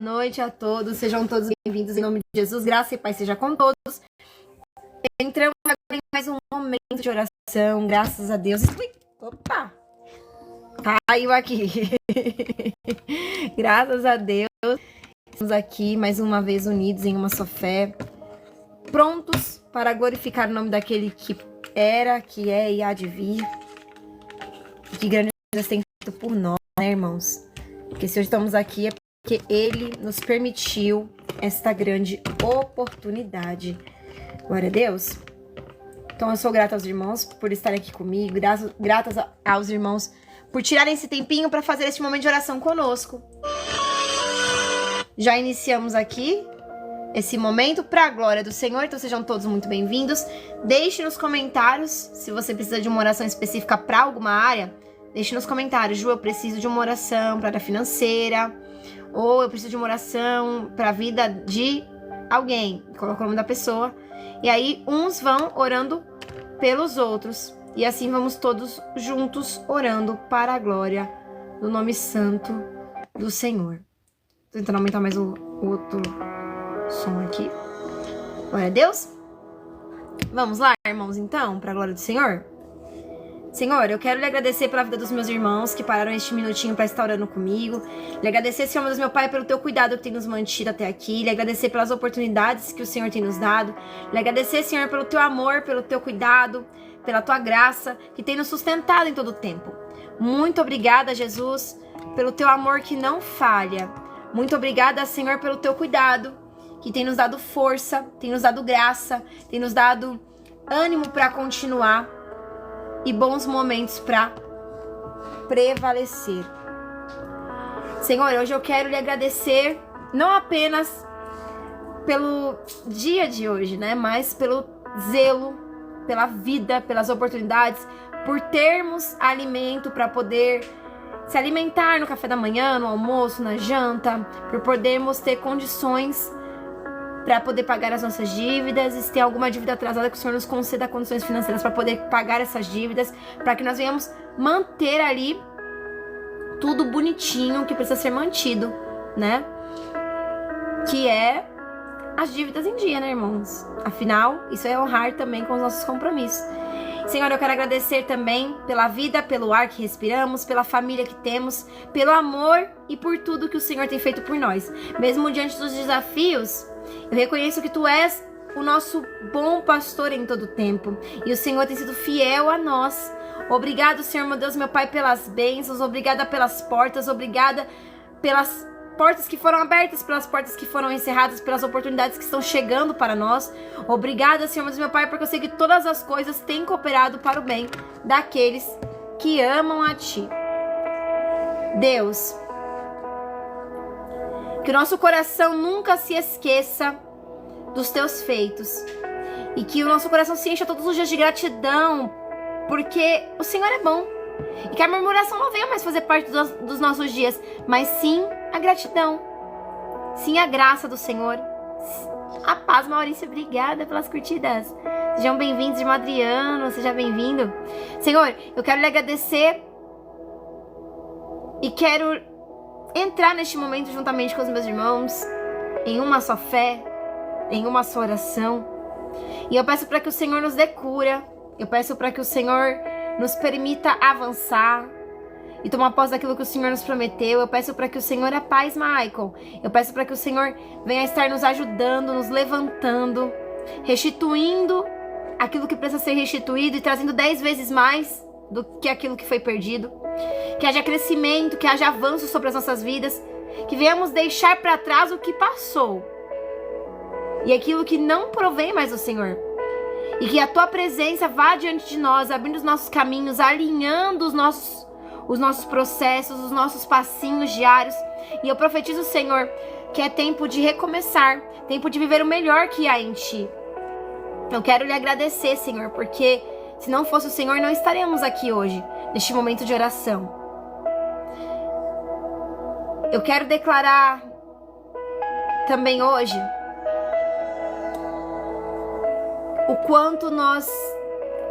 noite a todos, sejam todos bem-vindos em nome de Jesus, graça e paz seja com todos. Entramos agora em mais um momento de oração, graças a Deus. Opa! Caiu aqui. Graças a Deus, estamos aqui mais uma vez unidos em uma só fé, prontos para glorificar o nome daquele que era, que é e há de vir. Que grande Deus tem feito por nós, né, irmãos? Porque se hoje estamos aqui é porque Ele nos permitiu esta grande oportunidade. Glória a Deus. Então eu sou grata aos irmãos por estarem aqui comigo, gratas aos irmãos por tirarem esse tempinho para fazer este momento de oração conosco. Já iniciamos aqui esse momento para a glória do Senhor, então sejam todos muito bem-vindos. Deixe nos comentários se você precisa de uma oração específica para alguma área. Deixe nos comentários, Ju, eu preciso de uma oração para a área financeira, ou eu preciso de uma oração para a vida de alguém. Coloca o nome da pessoa. E aí uns vão orando pelos outros. E assim vamos todos juntos orando para a glória do nome santo do Senhor. Tô tentando aumentar mais o outro som aqui. Glória a Deus. Vamos lá, irmãos, então, para a glória do Senhor. Senhor, eu quero lhe agradecer pela vida dos meus irmãos que pararam este minutinho para estar orando comigo. Lhe agradecer, Senhor, Deus meu Pai, pelo teu cuidado que tem nos mantido até aqui. Lhe agradecer pelas oportunidades que o Senhor tem nos dado. Lhe agradecer, Senhor, pelo teu amor, pelo teu cuidado, pela tua graça que tem nos sustentado em todo o tempo. Muito obrigada, Jesus, pelo teu amor que não falha. Muito obrigada, Senhor, pelo teu cuidado que tem nos dado força, tem nos dado graça, tem nos dado ânimo para continuar e bons momentos para prevalecer. Senhor, hoje eu quero lhe agradecer não apenas pelo dia de hoje, né, mas pelo zelo, pela vida, pelas oportunidades, por termos alimento para poder se alimentar no café da manhã, no almoço, na janta, por podermos ter condições para poder pagar as nossas dívidas, e se tem alguma dívida atrasada, que o Senhor nos conceda condições financeiras para poder pagar essas dívidas, para que nós venhamos manter ali tudo bonitinho que precisa ser mantido, né? Que é as dívidas em dia, né, irmãos? Afinal, isso é honrar também com os nossos compromissos. Senhor, eu quero agradecer também pela vida, pelo ar que respiramos, pela família que temos, pelo amor e por tudo que o Senhor tem feito por nós. Mesmo diante dos desafios, eu reconheço que Tu és o nosso bom pastor em todo o tempo. E o Senhor tem sido fiel a nós. Obrigado, Senhor, meu Deus, meu Pai, pelas bênçãos. Obrigada pelas portas. Obrigada pelas portas que foram abertas, pelas portas que foram encerradas, pelas oportunidades que estão chegando para nós. Obrigada, Senhor, meu Deus, meu Pai, porque eu sei que todas as coisas têm cooperado para o bem daqueles que amam a Ti. Deus, que o nosso coração nunca se esqueça dos Teus feitos. E que o nosso coração se encha todos os dias de gratidão, porque o Senhor é bom. E que a murmuração não venha mais fazer parte dos nossos dias, mas sim a gratidão. Sim a graça do Senhor. A paz, Maurício, obrigada pelas curtidas. Sejam bem-vindos, irmão Adriano, seja bem-vindo. Senhor, eu quero lhe agradecer e quero entrar neste momento juntamente com os meus irmãos, em uma só fé, em uma só oração. E eu peço para que o Senhor nos dê cura. Eu peço para que o Senhor nos permita avançar e tomar posse daquilo que o Senhor nos prometeu. Eu peço para que o Senhor, a paz, Michael. Eu peço para que o Senhor venha estar nos ajudando, nos levantando, restituindo aquilo que precisa ser restituído e trazendo 10 vezes mais do que aquilo que foi perdido. Que haja crescimento, que haja avanço sobre as nossas vidas, que venhamos deixar para trás o que passou e aquilo que não provém mais do Senhor. E que a Tua presença vá diante de nós, abrindo os nossos caminhos, alinhando os nossos processos, os nossos passinhos diários. E eu profetizo, Senhor, que é tempo de recomeçar, tempo de viver o melhor que há em Ti. Eu quero lhe agradecer, Senhor, porque se não fosse o Senhor, não estaremos aqui hoje, neste momento de oração. Eu quero declarar também hoje o quanto nós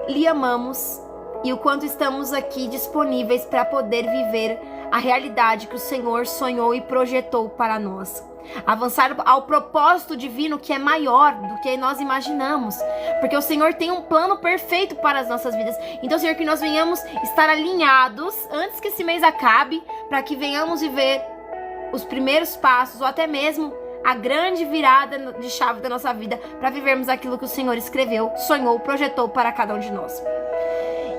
lhe amamos e o quanto estamos aqui disponíveis para poder viver a realidade que o Senhor sonhou e projetou para nós. Avançar ao propósito divino que é maior do que nós imaginamos. Porque o Senhor tem um plano perfeito para as nossas vidas. Então, Senhor, que nós venhamos estar alinhados antes que esse mês acabe, para que venhamos viver os primeiros passos, ou até mesmo a grande virada de chave da nossa vida, para vivermos aquilo que o Senhor escreveu, sonhou, projetou para cada um de nós.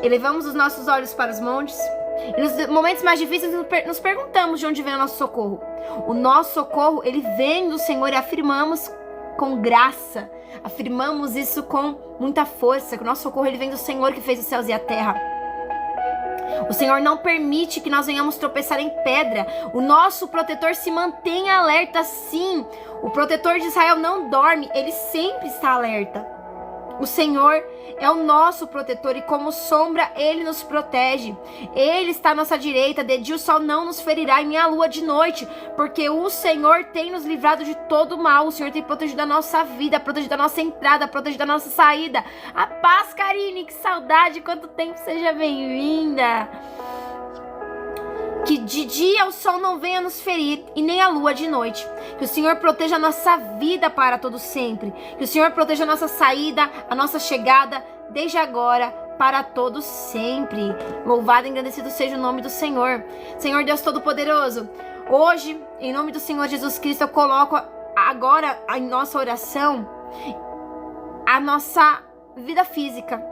Elevamos os nossos olhos para os montes. E nos momentos mais difíceis nos perguntamos de onde vem o nosso socorro. O nosso socorro, ele vem do Senhor, e afirmamos com graça, afirmamos isso com muita força, que o nosso socorro, ele vem do Senhor que fez os céus e a terra. O Senhor não permite que nós venhamos tropeçar em pedra. O nosso protetor se mantém alerta, sim. O protetor de Israel não dorme, ele sempre está alerta. O Senhor é o nosso protetor, e como sombra ele nos protege. Ele está à nossa direita, de dia o sol não nos ferirá, e nem a lua de noite, porque o Senhor tem nos livrado de todo mal. O Senhor tem protegido a nossa vida, protegido a nossa entrada, protegido a nossa saída. A paz, Karine, que saudade, quanto tempo, seja bem-vinda. Que de dia o sol não venha nos ferir, e nem a lua de noite. Que o Senhor proteja a nossa vida para todo sempre. Que o Senhor proteja a nossa saída, a nossa chegada, desde agora para todo sempre. Louvado e engrandecido seja o nome do Senhor. Senhor Deus Todo-Poderoso, hoje, em nome do Senhor Jesus Cristo, eu coloco agora em nossa oração a nossa vida física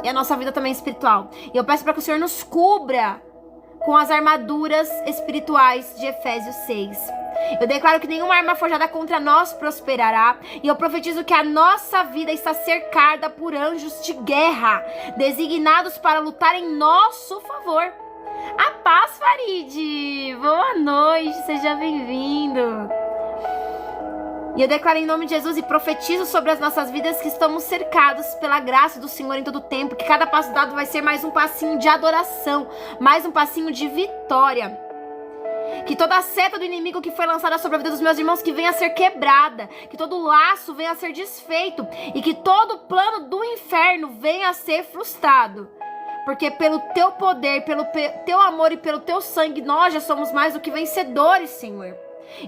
e a nossa vida também espiritual. E eu peço para que o Senhor nos cubra com as armaduras espirituais de Efésios 6. Eu declaro que nenhuma arma forjada contra nós prosperará. E eu profetizo que a nossa vida está cercada por anjos de guerra, designados para lutar em nosso favor. A paz, Farid! Boa noite, seja bem-vindo. E eu declaro em nome de Jesus e profetizo sobre as nossas vidas que estamos cercados pela graça do Senhor em todo tempo. Que cada passo dado vai ser mais um passinho de adoração, mais um passinho de vitória. Que toda a seta do inimigo que foi lançada sobre a vida dos meus irmãos, que venha a ser quebrada. Que todo laço venha a ser desfeito. E que todo plano do inferno venha a ser frustrado. Porque pelo teu poder, pelo teu amor e pelo teu sangue, nós já somos mais do que vencedores, Senhor.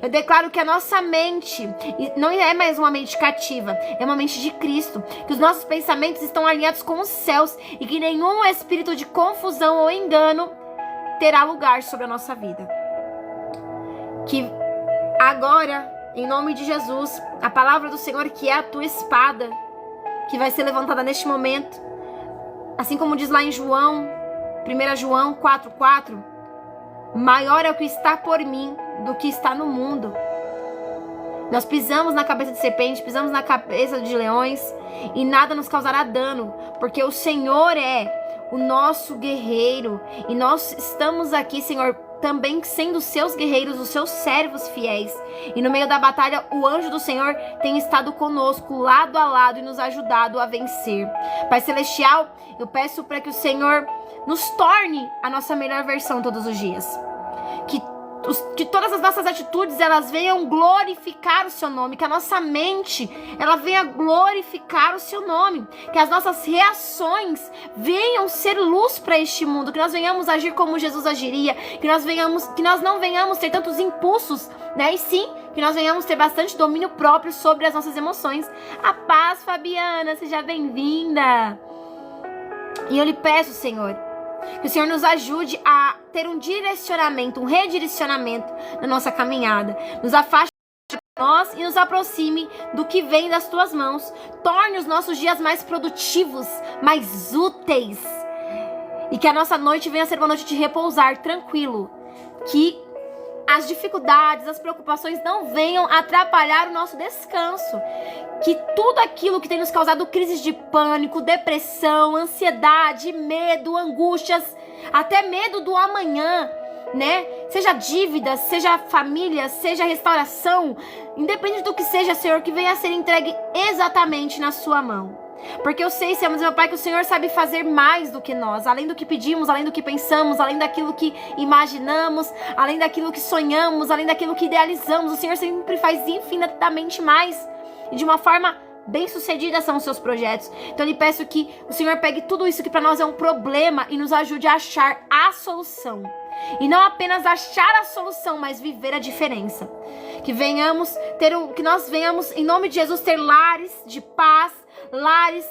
Eu declaro que a nossa mente não é mais uma mente cativa, é uma mente de Cristo. Que os nossos pensamentos estão alinhados com os céus e que nenhum espírito de confusão ou engano terá lugar sobre a nossa vida. Que agora, em nome de Jesus, a palavra do Senhor, que é a tua espada, que vai ser levantada neste momento, assim como diz lá em João, 1 João 4,4, maior é o que está por mim do que está no mundo. Nós pisamos na cabeça de serpente, pisamos na cabeça de leões, e nada nos causará dano, porque o Senhor é o nosso guerreiro, e nós estamos aqui, Senhor, também sendo seus guerreiros, os seus servos fiéis. E no meio da batalha, o anjo do Senhor tem estado conosco, lado a lado, e nos ajudado a vencer. Pai Celestial, eu peço para que o Senhor nos torne a nossa melhor versão todos os dias. Que todas as nossas atitudes, elas venham glorificar o seu nome. Que a nossa mente, ela venha glorificar o seu nome. Que as nossas reações venham ser luz para este mundo. Que nós venhamos agir como Jesus agiria. Que nós não venhamos ter tantos impulsos, né? E sim, que nós venhamos ter bastante domínio próprio sobre as nossas emoções. A paz, Fabiana, seja bem-vinda. E eu lhe peço, Senhor, que o Senhor nos ajude a ter um direcionamento, um redirecionamento na nossa caminhada. Nos afaste de nós e nos aproxime do que vem das tuas mãos. Torne os nossos dias mais produtivos, mais úteis. E que a nossa noite venha a ser uma noite de repousar tranquilo. Que as dificuldades, as preocupações não venham atrapalhar o nosso descanso. Que tudo aquilo que tem nos causado crises de pânico, depressão, ansiedade, medo, angústias, até medo do amanhã, né? Seja dívida, seja família, seja restauração, independente do que seja, Senhor, que venha a ser entregue exatamente na sua mão. Porque eu sei, Senhor, meu Pai, que o Senhor sabe fazer mais do que nós, além do que pedimos, além do que pensamos, além daquilo que imaginamos, além daquilo que sonhamos, além daquilo que idealizamos. O Senhor sempre faz infinitamente mais, e de uma forma bem sucedida são os seus projetos. Então eu lhe peço que o Senhor pegue tudo isso que para nós é um problema e nos ajude a achar a solução. E não apenas achar a solução, mas viver a diferença. Que nós venhamos, em nome de Jesus, ter lares de paz, lares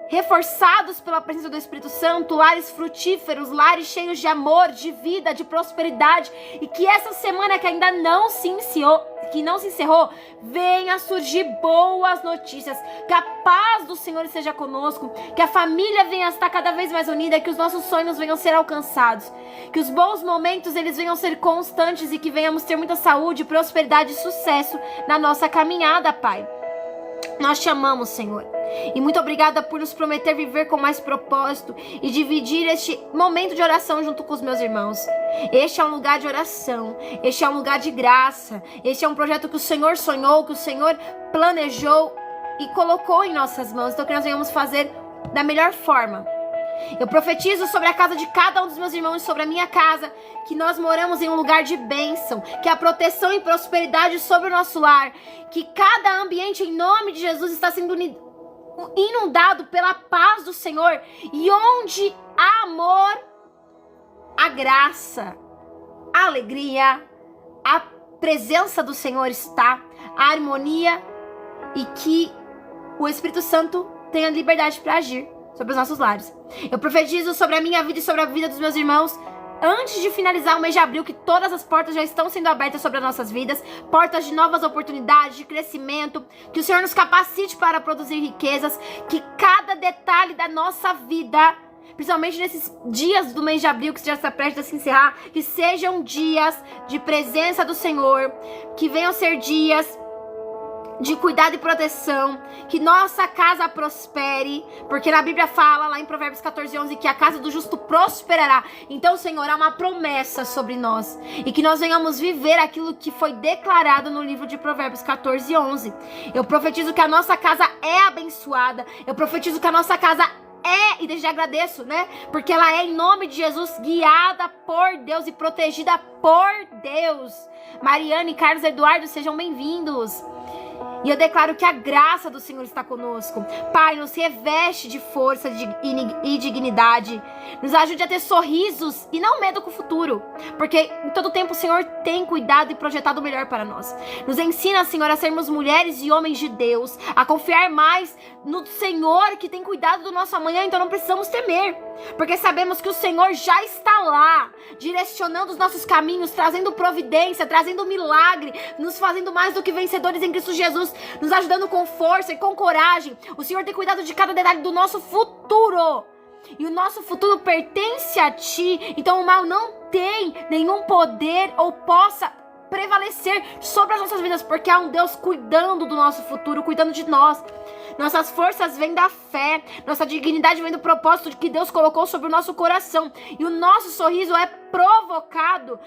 reforçados pela presença do Espírito Santo, lares frutíferos, lares cheios de amor, de vida, de prosperidade, e que essa semana que ainda não se encerrou, venha surgir boas notícias, que a paz do Senhor esteja conosco, que a família venha estar cada vez mais unida, que os nossos sonhos venham ser alcançados, que os bons momentos eles venham ser constantes e que venhamos ter muita saúde, prosperidade e sucesso na nossa caminhada, Pai. Nós te amamos, Senhor. E muito obrigada por nos prometer viver com mais propósito e dividir este momento de oração junto com os meus irmãos. Este é um lugar de oração, este é um lugar de graça, este é um projeto que o Senhor sonhou, que o Senhor planejou e colocou em nossas mãos. Então que nós venhamos fazer da melhor forma. Eu profetizo sobre a casa de cada um dos meus irmãos, sobre a minha casa, que nós moramos em um lugar de bênção, que a proteção e prosperidade sobre o nosso lar, que cada ambiente em nome de Jesus está sendo inundado pela paz do Senhor, e onde há amor, a graça, a alegria, a presença do Senhor está, a harmonia, e que o Espírito Santo tenha liberdade para agir sobre os nossos lares. Eu profetizo sobre a minha vida e sobre a vida dos meus irmãos, antes de finalizar o mês de abril, que todas as portas já estão sendo abertas sobre as nossas vidas, portas de novas oportunidades, de crescimento, que o Senhor nos capacite para produzir riquezas, que cada detalhe da nossa vida, principalmente nesses dias do mês de abril que já está prestes a se encerrar, que sejam dias de presença do Senhor, que venham ser dias de cuidado e proteção, que nossa casa prospere, porque na Bíblia fala lá em Provérbios 14:11 que a casa do justo prosperará. Então, Senhor, há uma promessa sobre nós, e que nós venhamos viver aquilo que foi declarado no livro de Provérbios 14:11. Eu profetizo que a nossa casa é abençoada, eu profetizo que a nossa casa e desde já agradeço, né? Porque ela é, em nome de Jesus, guiada por Deus e protegida por Deus. Mariane, Carlos, Eduardo, sejam bem-vindos. E eu declaro que a graça do Senhor está conosco. Pai, nos reveste de força e dignidade. Nos ajude a ter sorrisos e não medo com o futuro. Porque em todo tempo o Senhor tem cuidado e projetado o melhor para nós. Nos ensina, Senhor, a sermos mulheres e homens de Deus. A confiar mais no Senhor que tem cuidado do nosso amanhã. Então não precisamos temer. Porque sabemos que o Senhor já está lá, direcionando os nossos caminhos, trazendo providência, trazendo milagre, nos fazendo mais do que vencedores em Cristo Jesus, nos ajudando com força e com coragem. O Senhor tem cuidado de cada detalhe do nosso futuro. E o nosso futuro pertence a Ti. Então o mal não tem nenhum poder ou possa prevalecer sobre as nossas vidas, porque há um Deus cuidando do nosso futuro, cuidando de nós. Nossas forças vêm da fé, nossa dignidade vem do propósito que Deus colocou sobre o nosso coração, e o nosso sorriso é provocado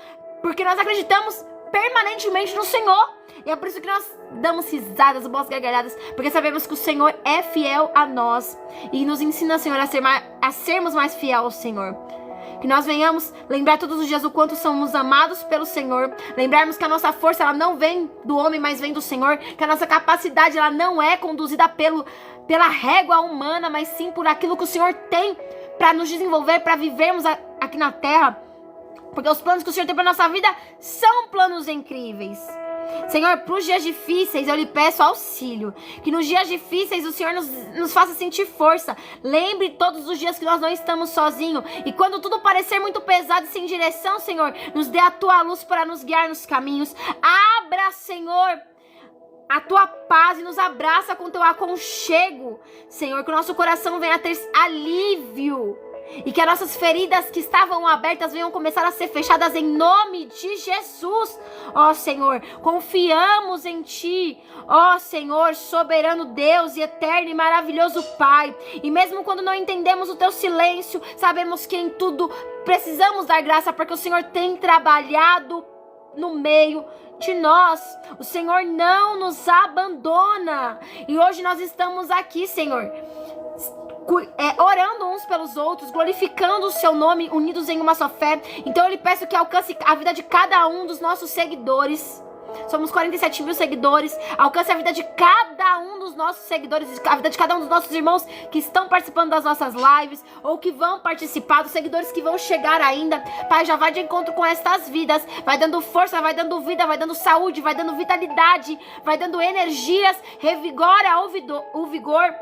porque nós acreditamos permanentemente no Senhor, e é por isso que nós damos risadas, boas gargalhadas, porque sabemos que o Senhor é fiel a nós e nos ensina, Senhor, a sermos mais fiéis ao Senhor. Que nós venhamos lembrar todos os dias o quanto somos amados pelo Senhor. Lembrarmos que a nossa força ela não vem do homem, mas vem do Senhor. Que a nossa capacidade ela não é conduzida pela régua humana, mas sim por aquilo que o Senhor tem para nos desenvolver, para vivermos aqui na terra. Porque os planos que o Senhor tem para nossa vida são planos incríveis. Senhor, para os dias difíceis eu lhe peço auxílio. Que nos dias difíceis o Senhor nos faça sentir força. Lembre todos os dias que nós não estamos sozinhos. E quando tudo parecer muito pesado e sem direção, Senhor, nos dê a Tua luz para nos guiar nos caminhos. Abra, Senhor, a Tua paz e nos abraça com Teu aconchego. Senhor, que o nosso coração venha a ter alívio. E que as nossas feridas que estavam abertas venham começar a ser fechadas em nome de Jesus. Ó Senhor, confiamos em Ti. Ó Senhor, soberano Deus e eterno e maravilhoso Pai. E mesmo quando não entendemos o Teu silêncio, sabemos que em tudo precisamos dar graça, porque o Senhor tem trabalhado no meio de nós. O Senhor não nos abandona. E hoje nós estamos aqui, Senhor, orando uns pelos outros, glorificando o Seu nome, unidos em uma só fé. Então eu lhe peço que alcance a vida de cada um dos nossos seguidores, Somos 47 mil seguidores. Alcance a vida de cada um dos nossos seguidores, a vida de cada um dos nossos irmãos que estão participando das nossas lives ou que vão participar, dos seguidores que vão chegar ainda. Pai, já vai de encontro com estas vidas. Vai dando força, vai dando vida, vai dando saúde, vai dando vitalidade, vai dando energias. Revigora o vigor.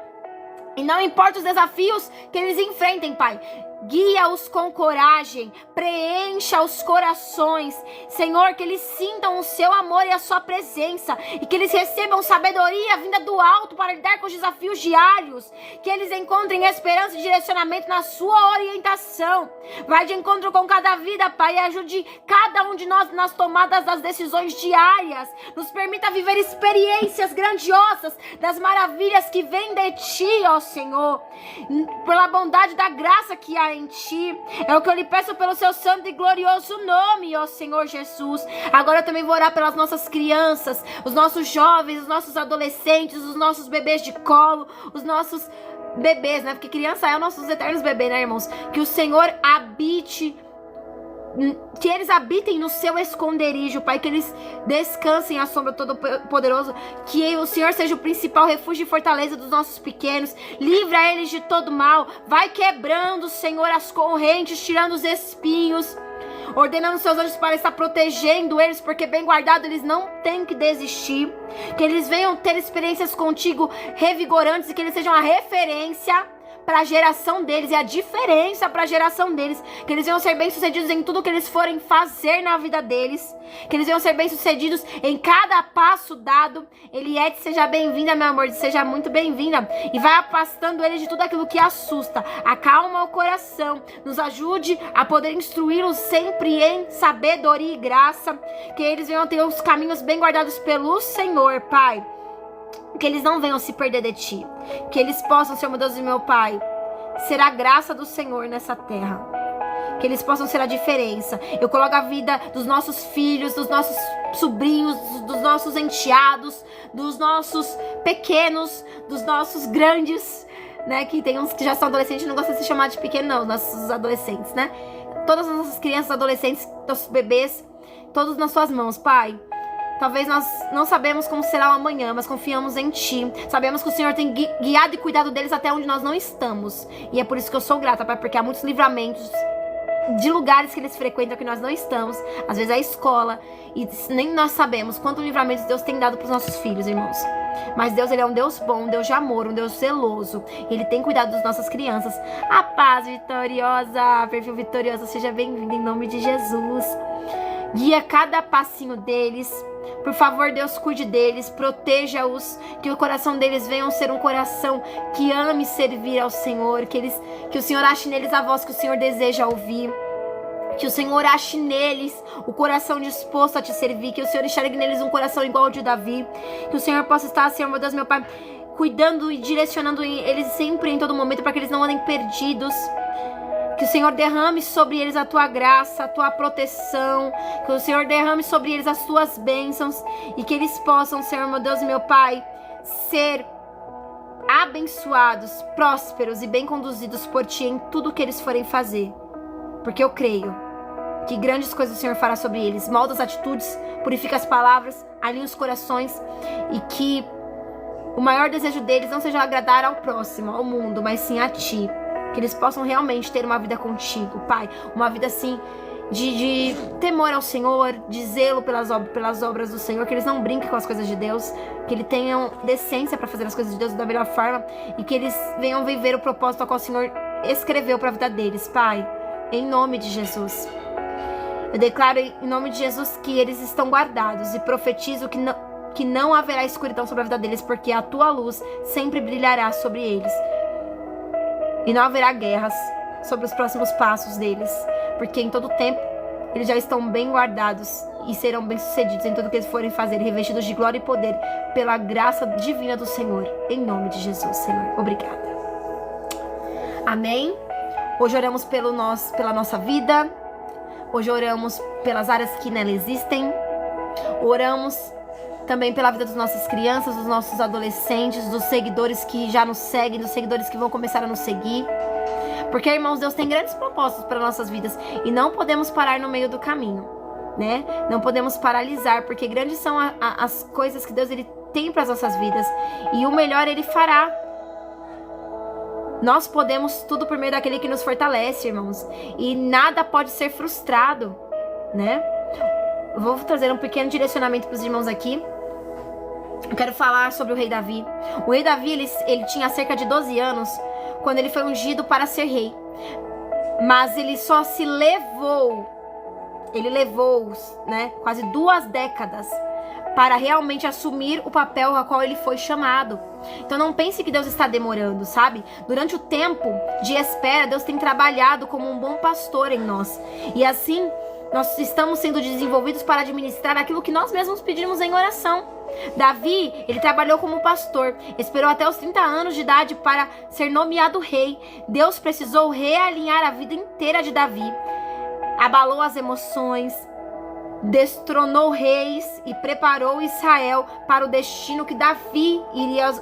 E não importa os desafios que eles enfrentem, Pai. Guia-os com coragem, preencha os corações, Senhor, que eles sintam o seu amor e a sua presença, e que eles recebam sabedoria vinda do alto para lidar com os desafios diários, que eles encontrem esperança e direcionamento na sua orientação. Vai de encontro com cada vida, Pai, e ajude cada um de nós nas tomadas das decisões diárias, nos permita viver experiências grandiosas das maravilhas que vêm de Ti, ó Senhor, pela bondade da graça que há em Ti. É o que eu lhe peço pelo Seu santo e glorioso nome, ó Senhor Jesus. Agora eu também vou orar pelas nossas crianças, os nossos jovens, os nossos adolescentes, os nossos bebês de colo, os nossos bebês, né? Porque criança é os nossos eternos bebês, né, irmãos? Que o Senhor habite, que eles habitem no seu esconderijo, Pai, que eles descansem à sombra do Todo-Poderoso, que o Senhor seja o principal refúgio e fortaleza dos nossos pequenos, livra eles de todo mal, vai quebrando, Senhor, as correntes, tirando os espinhos, ordenando seus anjos para estar protegendo eles, porque bem guardado eles não têm que desistir, que eles venham ter experiências contigo revigorantes e que eles sejam a referência para a geração deles e a diferença para a geração deles, que eles venham ser bem-sucedidos em tudo que eles forem fazer na vida deles, que eles venham ser bem-sucedidos em cada passo dado. Eliette, seja bem-vinda, meu amor, seja muito bem-vinda, e vai afastando eles de tudo aquilo que assusta, acalma o coração, nos ajude a poder instruí-los sempre em sabedoria e graça, que eles venham ter os caminhos bem guardados pelo Senhor, Pai. Que eles não venham se perder de Ti. Que eles possam, Senhor, meu Deus e meu Pai, ser a graça do Senhor nessa terra. Que eles possam ser a diferença. Eu coloco a vida dos nossos filhos, dos nossos sobrinhos, dos nossos enteados, dos nossos pequenos, dos nossos grandes, né? Que tem uns que já são adolescentes e não gostam de se chamar de pequeno, não. Nossos adolescentes, né? Todas as nossas crianças, adolescentes, nossos bebês, todos nas Suas mãos, Pai. Talvez nós não sabemos como será o amanhã, mas confiamos em Ti. Sabemos que o Senhor tem guiado e cuidado deles até onde nós não estamos. E é por isso que eu sou grata, Pai, porque há muitos livramentos de lugares que eles frequentam que nós não estamos. Às vezes é a escola. E nem nós sabemos quanto livramento Deus tem dado para os nossos filhos, irmãos. Mas Deus, Ele é um Deus bom, um Deus de amor, um Deus zeloso. Ele tem cuidado das nossas crianças. A paz vitoriosa, perfil vitoriosa, seja bem-vindo em nome de Jesus. Guia cada passinho deles. Por favor, Deus, cuide deles, proteja-os, que o coração deles venha a ser um coração que ame servir ao Senhor, que o Senhor ache neles a voz que o Senhor deseja ouvir, que o Senhor ache neles o coração disposto a Te servir, que o Senhor enxergue neles um coração igual ao de Davi, que o Senhor possa estar, Senhor, meu Deus, meu Pai, cuidando e direcionando eles sempre, em todo momento, para que eles não andem perdidos. Que o Senhor derrame sobre eles a Tua graça, a Tua proteção. Que o Senhor derrame sobre eles as Tuas bênçãos. E que eles possam, Senhor, meu Deus e meu Pai, ser abençoados, prósperos e bem conduzidos por Ti em tudo que eles forem fazer. Porque eu creio que grandes coisas o Senhor fará sobre eles. Molda as atitudes, purifica as palavras, alinha os corações. E que o maior desejo deles não seja agradar ao próximo, ao mundo, mas sim a Ti. Que eles possam realmente ter uma vida contigo, Pai. Uma vida assim de temor ao Senhor, de zelo pelas obras do Senhor. Que eles não brinquem com as coisas de Deus. Que eles tenham decência para fazer as coisas de Deus da melhor forma. E que eles venham viver o propósito ao qual o Senhor escreveu para a vida deles, Pai. Em nome de Jesus. Eu declaro em nome de Jesus que eles estão guardados. E profetizo que não haverá escuridão sobre a vida deles. Porque a Tua luz sempre brilhará sobre eles. E não haverá guerras sobre os próximos passos deles. Porque em todo tempo eles já estão bem guardados e serão bem-sucedidos em tudo que eles forem fazer, revestidos de glória e poder pela graça divina do Senhor. Em nome de Jesus, Senhor. Obrigada. Amém. Hoje oramos pela nossa vida. Hoje oramos pelas áreas que nela existem. Oramos também pela vida das nossas crianças, dos nossos adolescentes, dos seguidores que já nos seguem, dos seguidores que vão começar a nos seguir. Porque, irmãos, Deus tem grandes propósitos para nossas vidas e não podemos parar no meio do caminho. né? Não podemos paralisar, porque grandes são as coisas que Deus ele tem para as nossas vidas, e o melhor Ele fará. Nós podemos tudo por meio daquele que nos fortalece, irmãos, e nada pode ser frustrado, né? Eu vou trazer um pequeno direcionamento para os irmãos aqui. Eu quero falar sobre o rei Davi. O rei Davi, ele tinha cerca de 12 anos quando ele foi ungido para ser rei. Mas ele só se levou, né, quase 2 décadas para realmente assumir o papel a qual ele foi chamado. Então não pense que Deus está demorando, sabe? Durante o tempo de espera, Deus tem trabalhado como um bom pastor em nós. E assim, nós estamos sendo desenvolvidos para administrar aquilo que nós mesmos pedimos em oração. Davi, ele trabalhou como pastor, esperou até os 30 anos de idade para ser nomeado rei. Deus precisou realinhar a vida inteira de Davi. Abalou as emoções, destronou reis e preparou Israel para o destino que Davi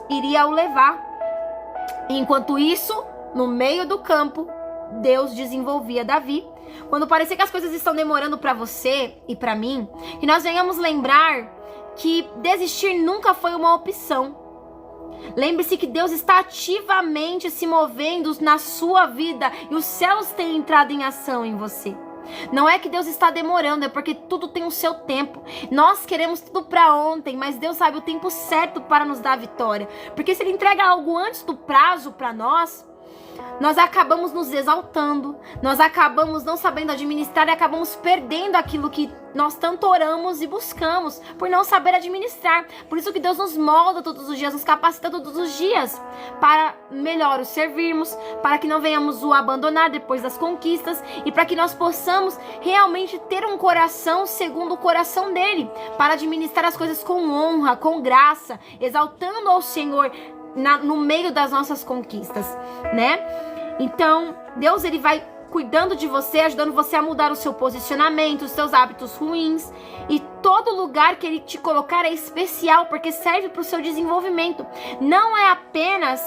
iria o levar. Enquanto isso, no meio do campo, Deus desenvolvia Davi. Quando parecer que as coisas estão demorando para você e para mim, que nós venhamos lembrar que desistir nunca foi uma opção. Lembre-se que Deus está ativamente se movendo na sua vida e os céus têm entrado em ação em você. Não é que Deus está demorando, é porque tudo tem o seu tempo. Nós queremos tudo para ontem, mas Deus sabe o tempo certo para nos dar a vitória. Porque se Ele entrega algo antes do prazo para nós acabamos nos exaltando, nós acabamos não sabendo administrar e acabamos perdendo aquilo que nós tanto oramos e buscamos, por não saber administrar. Por isso que Deus nos molda todos os dias, nos capacita todos os dias, para melhor o servirmos, para que não venhamos o abandonar depois das conquistas, e para que nós possamos realmente ter um coração segundo o coração dele, para administrar as coisas com honra, com graça, exaltando ao Senhor no meio das nossas conquistas, né? Então, Deus ele vai cuidando de você, ajudando você a mudar o seu posicionamento, os seus hábitos ruins, e todo lugar que Ele te colocar é especial, porque serve para o seu desenvolvimento. Não é apenas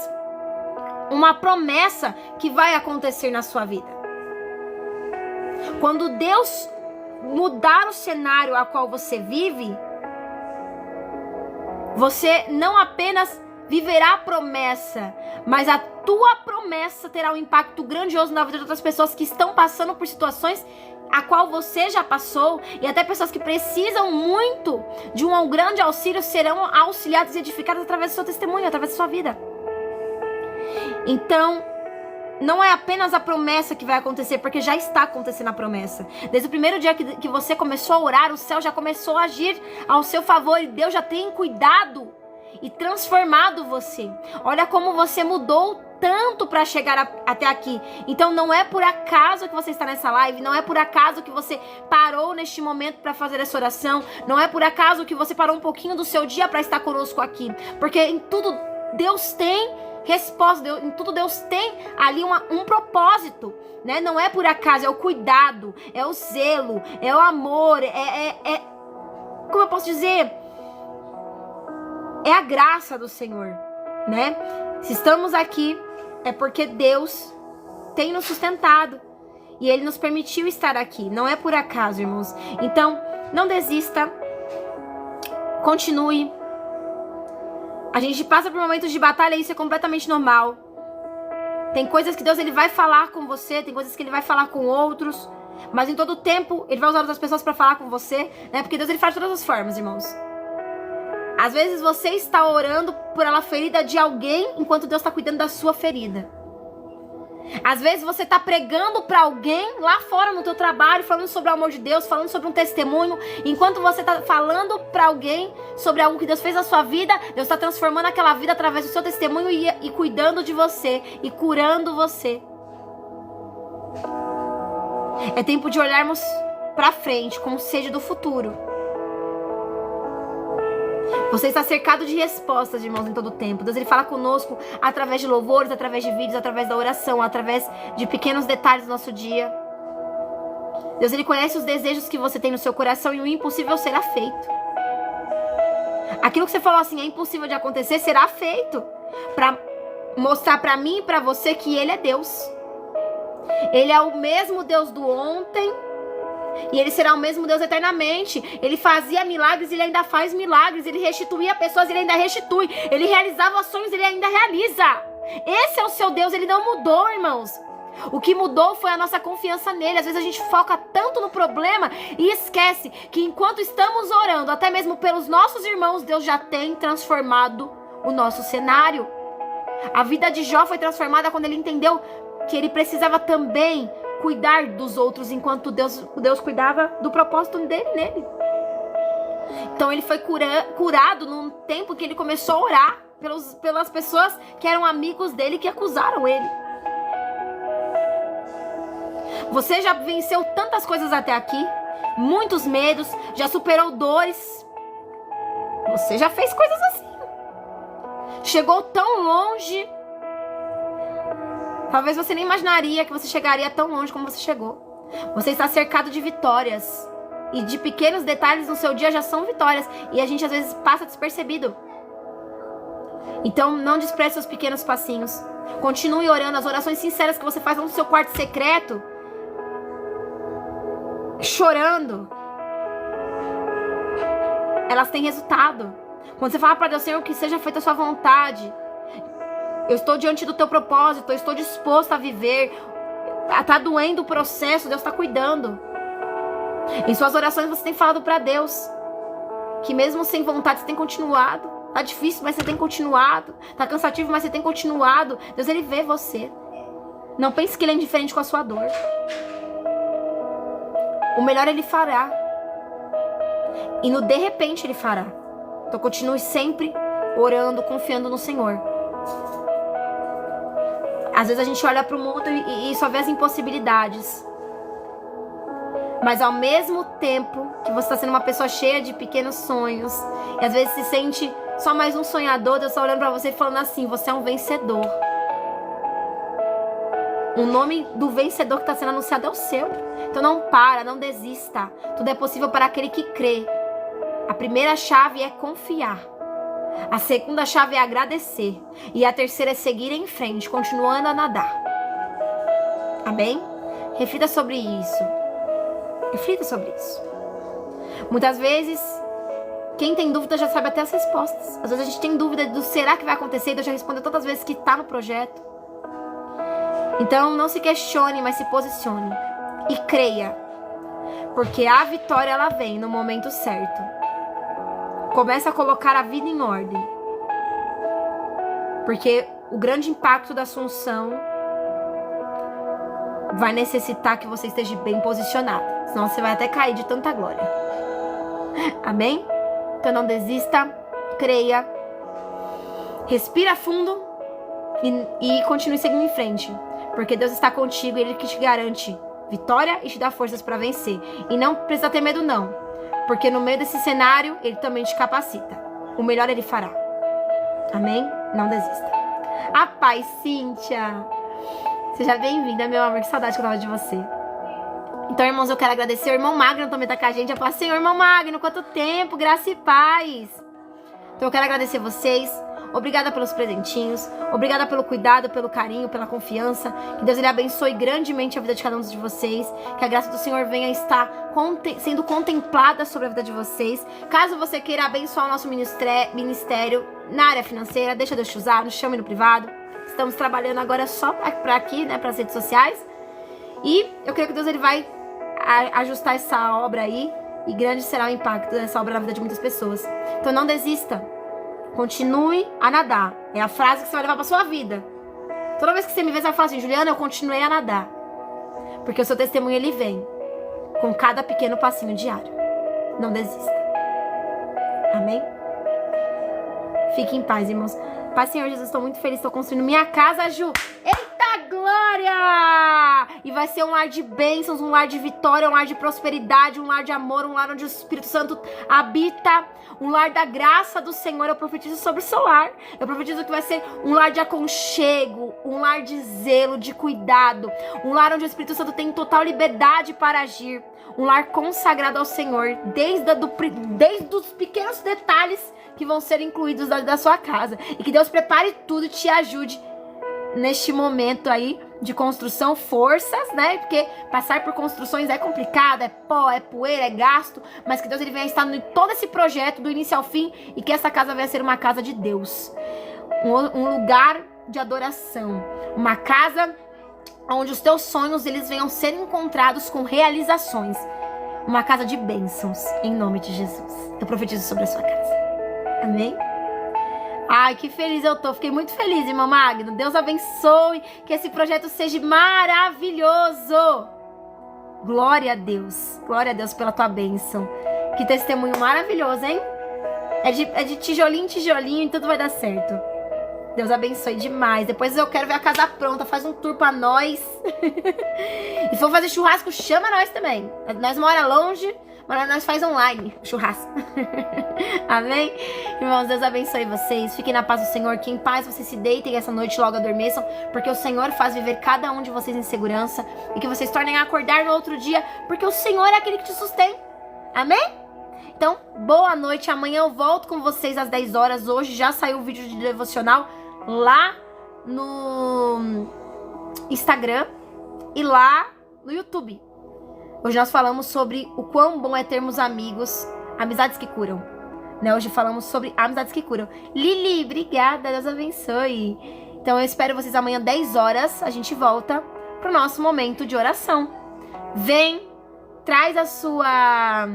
uma promessa que vai acontecer na sua vida. Quando Deus mudar o cenário a qual você vive, você não apenas viverá a promessa, mas a tua promessa terá um impacto grandioso na vida de outras pessoas que estão passando por situações a qual você já passou, e até pessoas que precisam muito de um grande auxílio serão auxiliadas e edificadas através do seu testemunho, através da sua vida. Então, não é apenas a promessa que vai acontecer, porque já está acontecendo a promessa. Desde o primeiro dia que você começou a orar, o céu já começou a agir ao seu favor, e Deus já tem cuidado e transformado você. Olha como você mudou tanto para chegar até aqui. Então não é por acaso que você está nessa live, não é por acaso que você parou neste momento para fazer essa oração, não é por acaso que você parou um pouquinho do seu dia para estar conosco aqui, porque em tudo Deus tem resposta, em tudo Deus tem ali um propósito, né? Não é por acaso, é o cuidado, é o zelo, é o amor, como eu posso dizer, é a graça do Senhor, né? Se estamos aqui, é porque Deus tem nos sustentado e Ele nos permitiu estar aqui. Não é por acaso, irmãos. Então, não desista. Continue. A gente passa por momentos de batalha e isso é completamente normal. Tem coisas que Deus ele vai falar com você, tem coisas que Ele vai falar com outros, mas em todo tempo Ele vai usar outras pessoas para falar com você, né? Porque Deus ele faz de todas as formas, irmãos. Às vezes você está orando por uma ferida de alguém, enquanto Deus está cuidando da sua ferida. Às vezes você está pregando para alguém lá fora no teu trabalho, falando sobre o amor de Deus, falando sobre um testemunho, enquanto você está falando para alguém sobre algo que Deus fez na sua vida, Deus está transformando aquela vida através do seu testemunho e cuidando de você e curando você. É tempo de olharmos para frente com sede do futuro. Você está cercado de respostas, irmãos, em todo o tempo. Deus ele fala conosco através de louvores, através de vídeos, através da oração, através de pequenos detalhes do nosso dia. Deus ele conhece os desejos que você tem no seu coração e o impossível será feito. Aquilo que você falou assim, é impossível de acontecer, será feito. Para mostrar para mim e para você que Ele é Deus. Ele é o mesmo Deus do ontem, E ele será o mesmo Deus eternamente. Ele fazia milagres, ele ainda faz milagres. Ele restituía pessoas, ele ainda restitui. Ele realizava sonhos, ele ainda realiza. Esse é o seu Deus, ele não mudou, irmãos. O que mudou foi a nossa confiança nele. Às vezes a gente foca tanto no problema e esquece que enquanto estamos orando, até mesmo pelos nossos irmãos, Deus já tem transformado o nosso cenário. A vida de Jó foi transformada quando ele entendeu que ele precisava também cuidar dos outros, enquanto Deus cuidava do propósito dele nele. Então ele foi curado num tempo que ele começou a orar pelas pessoas que eram amigos dele, que acusaram ele. Você já venceu tantas coisas até aqui, muitos medos, já superou dores. Você já fez coisas assim. Chegou tão longe. Talvez você nem imaginaria que você chegaria tão longe como você chegou. Você está cercado de vitórias. E de pequenos detalhes no seu dia já são vitórias. E a gente às vezes passa despercebido. Então não despreze seus pequenos passinhos. Continue orando. As orações sinceras que você faz no seu quarto secreto, chorando, elas têm resultado. Quando você fala para Deus: Senhor, que seja feita a sua vontade. Eu estou diante do teu propósito, eu estou disposto a viver. Tá doendo o processo, Deus está cuidando. Em suas orações você tem falado para Deus que mesmo sem vontade você tem continuado. Tá difícil, mas você tem continuado. Tá cansativo, mas você tem continuado. Deus, ele vê você. Não pense que ele é indiferente com a sua dor. O melhor ele fará. E no de repente ele fará. Então continue sempre orando, confiando no Senhor. Às vezes a gente olha para o mundo e só vê as impossibilidades. Mas ao mesmo tempo que você está sendo uma pessoa cheia de pequenos sonhos, e às vezes se sente só mais um sonhador, Deus está olhando para você e falando assim: você é um vencedor. O nome do vencedor que está sendo anunciado é o seu. Então não para, não desista. Tudo é possível para aquele que crê. A primeira chave é confiar. A segunda chave é agradecer. E a terceira é seguir em frente, continuando a nadar. Amém? Reflita sobre isso. Reflita sobre isso. Muitas vezes, quem tem dúvida já sabe até as respostas. Às vezes a gente tem dúvida do será que vai acontecer. E Deus já respondeu tantas vezes que está no projeto. Então não se questione, mas se posicione. E creia. Porque a vitória ela vem no momento certo. Começa a colocar a vida em ordem. Porque o grande impacto da Assunção vai necessitar que você esteja bem posicionado. Senão você vai até cair de tanta glória. Amém? Então não desista. Creia. Respira fundo. E continue seguindo em frente. Porque Deus está contigo e Ele que te garante vitória e te dá forças para vencer. E não precisa ter medo não. Porque no meio desse cenário, Ele também te capacita. O melhor Ele fará. Amém? Não desista. A paz, Cíntia. Seja bem-vinda, meu amor. Que saudade que eu tava de você. Então, irmãos, eu quero agradecer. O irmão Magno também tá com a gente. Eu falo: Senhor, irmão Magno, quanto tempo, graça e paz. Então, eu quero agradecer vocês. Obrigada pelos presentinhos. Obrigada pelo cuidado, pelo carinho, pela confiança. Que Deus ele abençoe grandemente a vida de cada um de vocês. Que a graça do Senhor venha estar sendo contemplada sobre a vida de vocês. Caso você queira abençoar o nosso ministério na área financeira, deixa Deus te usar, nos chame no privado. Estamos trabalhando agora só para aqui, né, para as redes sociais. E eu creio que Deus ele vai ajustar essa obra aí. E grande será o impacto dessa obra na vida de muitas pessoas. Então não desista. Continue a nadar. É a frase que você vai levar para sua vida. Toda vez que você me vê, você vai falar assim: Juliana, eu continuei a nadar. Porque o seu testemunho, ele vem com cada pequeno passinho diário. Não desista. Amém? Fique em paz, irmãos. Pai, Senhor Jesus, estou muito feliz. Estou construindo minha casa, Ju. Eita glória! E vai ser um lar de bênçãos, um lar de vitória, um lar de prosperidade, um lar de amor, um lar onde o Espírito Santo habita, um lar da graça do Senhor. Eu profetizo sobre o seu lar. Eu profetizo que vai ser um lar de aconchego, um lar de zelo, de cuidado, um lar onde o Espírito Santo tem total liberdade para agir, um lar consagrado ao Senhor, desde os pequenos detalhes que vão ser incluídos da sua casa. E que Deus prepare tudo e te ajude neste momento aí de construção, forças, né? Porque passar por construções é complicado, é pó, é poeira, é gasto, mas que Deus ele venha estar em todo esse projeto do início ao fim e que essa casa venha ser uma casa de Deus, um lugar de adoração, uma casa onde os teus sonhos eles venham ser encontrados com realizações, uma casa de bênçãos, em nome de Jesus. Eu profetizo sobre a sua casa. Amém? Ai, que feliz eu tô. Fiquei muito feliz, irmão Magno. Deus abençoe. Que esse projeto seja maravilhoso. Glória a Deus. Glória a Deus pela tua bênção. Que testemunho maravilhoso, hein? É de tijolinho em tijolinho e tudo vai dar certo. Deus abençoe demais. Depois eu quero ver a casa pronta. Faz um tour pra nós. E se for fazer churrasco, chama nós também. Nós mora longe, mas nós faz online churrasco. Amém? Irmãos, Deus abençoe vocês. Fiquem na paz do Senhor. Que em paz vocês se deitem essa noite logo adormeçam. Porque o Senhor faz viver cada um de vocês em segurança. E que vocês tornem a acordar no outro dia. Porque o Senhor é aquele que te sustém. Amém? Então, boa noite. Amanhã eu volto com vocês às 10 horas. Hoje já saiu o vídeo de devocional lá no Instagram e lá no YouTube. Hoje nós falamos sobre o quão bom é termos amigos, amizades que curam. Né? Hoje falamos sobre amizades que curam. Lili, obrigada, Deus abençoe. Então eu espero vocês amanhã 10 horas. A gente volta pro nosso momento de oração. Vem, traz a sua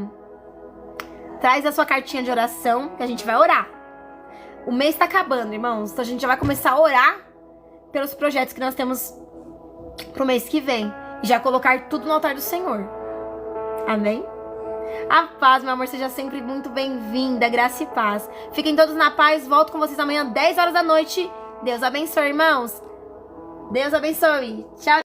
cartinha de oração que a gente vai orar. O mês tá acabando, irmãos. Então a gente já vai começar a orar pelos projetos que nós temos pro mês que vem. E já colocar tudo no altar do Senhor. Amém? A paz, meu amor, seja sempre muito bem-vinda. Graça e paz. Fiquem todos na paz. Volto com vocês amanhã, 10 horas da noite. Deus abençoe, irmãos. Deus abençoe. Tchau.